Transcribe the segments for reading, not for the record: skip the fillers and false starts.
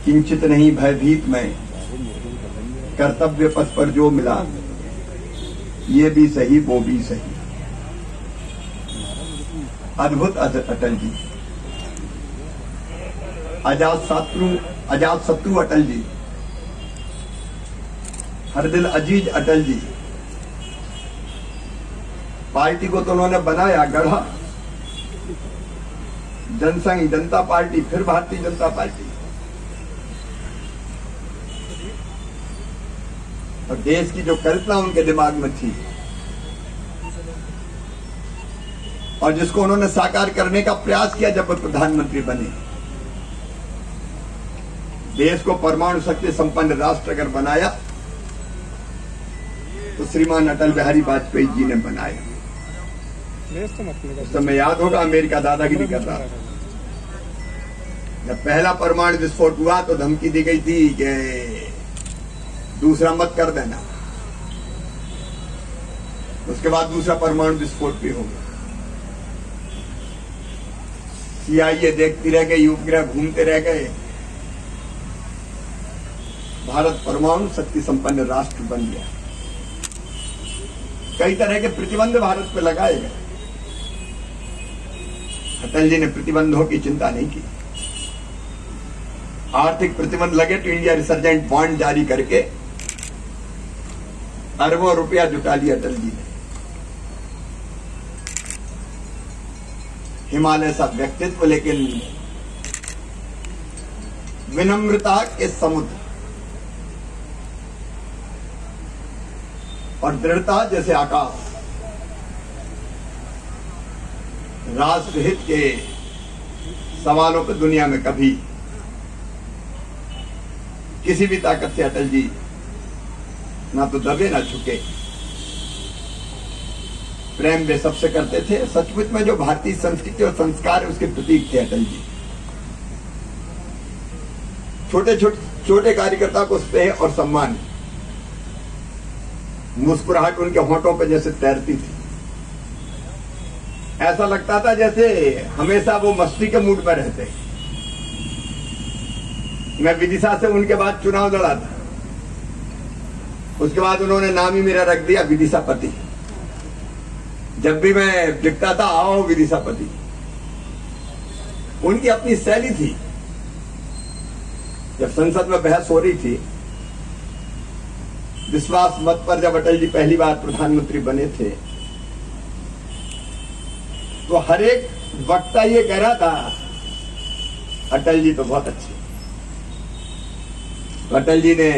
किंचित नहीं भयभीत मैं, कर्तव्य पथ पर जो मिला, ये भी सही वो भी सही। अद्भुत अटल जी, अजात शत्रु अटल जी, हर दिल अजीज अटल जी। पार्टी को तो उन्होंने बनाया, गढ़ा, जनसंघ, जनता पार्टी, फिर भारतीय जनता पार्टी। और देश की जो कल्पना उनके दिमाग में थी और जिसको उन्होंने साकार करने का प्रयास किया जब वो प्रधानमंत्री बने, देश को परमाणु शक्ति संपन्न राष्ट्र अगर बनाया तो श्रीमान अटल बिहारी वाजपेयी जी ने बनाया। उस समय याद होगा अमेरिका दादागिरी कर रहा था। जब पहला परमाणु विस्फोट हुआ तो धमकी दी गई थी कि दूसरा मत कर देना। उसके बाद दूसरा परमाणु विस्फोट भी हो गया। CIA देखती रह गई, उपग्रह घूमते रह गए। भारत परमाणु शक्ति संपन्न राष्ट्र बन गया। कई तरह के प्रतिबंध भारत पर लगाए गए। अटल जी ने प्रतिबंधों की चिंता नहीं की। आर्थिक प्रतिबंध लगे तो इंडिया रिसर्जेंट बॉन्ड जारी करके अरबों रुपया जुटा लिया अटल जी ने। हिमालय सा व्यक्तित्व, लेकिन विनम्रता के समुद्र और दृढ़ता जैसे आकाश। राष्ट्रहित के सवालों पर दुनिया में कभी किसी भी ताकत से अटल जी ना तो दबे ना झुके। प्रेम वे सबसे करते थे। सचमुच में जो भारतीय संस्कृति और संस्कार है उसके प्रतीक थे अटल जी। छोटे कार्यकर्ता को स्नेह और सम्मान, मुस्कुराहट उनके होंठों पर जैसे तैरती थी। ऐसा लगता था जैसे हमेशा वो मस्ती के मूड में रहते। मैं विदिशा से उनके बाद चुनाव लड़ा था। उसके बाद उन्होंने नाम ही मेरा रख दिया विदिशापति। जब भी मैं दिखता था, आओ विदिशापति। उनकी अपनी शैली थी। जब संसद में बहस हो रही थी, विश्वास मत पर जब अटल जी पहली बार प्रधानमंत्री बने थे, तो हर एक वक्ता ये कह रहा था अटल जी तो बहुत अच्छे। अटल जी ने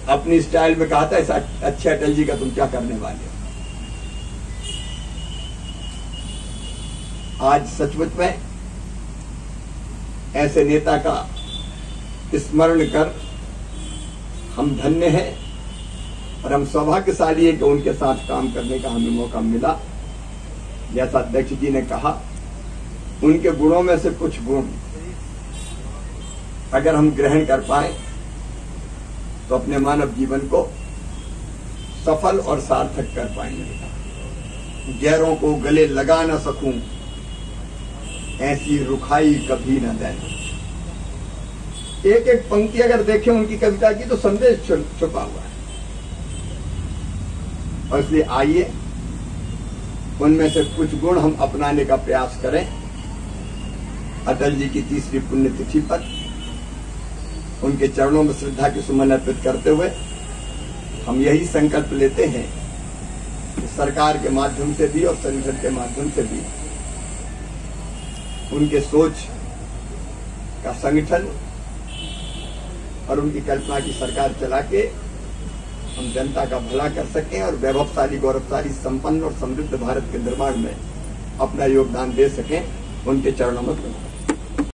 अपनी स्टाइल में कहा था, ऐसा अच्छे अटल जी का तुम क्या करने वाले हो। आज सचमुच में ऐसे नेता का स्मरण कर हम धन्य हैं और हम सौभाग्यशाली हैं कि उनके साथ काम करने का हमें मौका मिला। जैसा अध्यक्ष जी ने कहा, उनके गुणों में से कुछ गुण अगर हम ग्रहण कर पाए तो अपने मानव जीवन को सफल और सार्थक कर पाएंगे। गैरों को गले लगा न सकूं, ऐसी रुखाई कभी न देना। एक एक पंक्ति अगर देखें उनकी कविता की तो संदेश छुपा हुआ है। और इसलिए आइए उनमें से कुछ गुण हम अपनाने का प्रयास करें। अटल जी की 3री पुण्यतिथि पर उनके चरणों में श्रद्धा की सुमन अर्पित करते हुए हम यही संकल्प लेते हैं कि सरकार के माध्यम से भी और संगठन के माध्यम से भी उनके सोच का संगठन और उनकी कल्पना की सरकार चला के हम जनता का भला कर सकें और वैभवशाली, गौरवशाली, संपन्न और समृद्ध भारत के निर्माण में अपना योगदान दे सकें। उनके चरणों में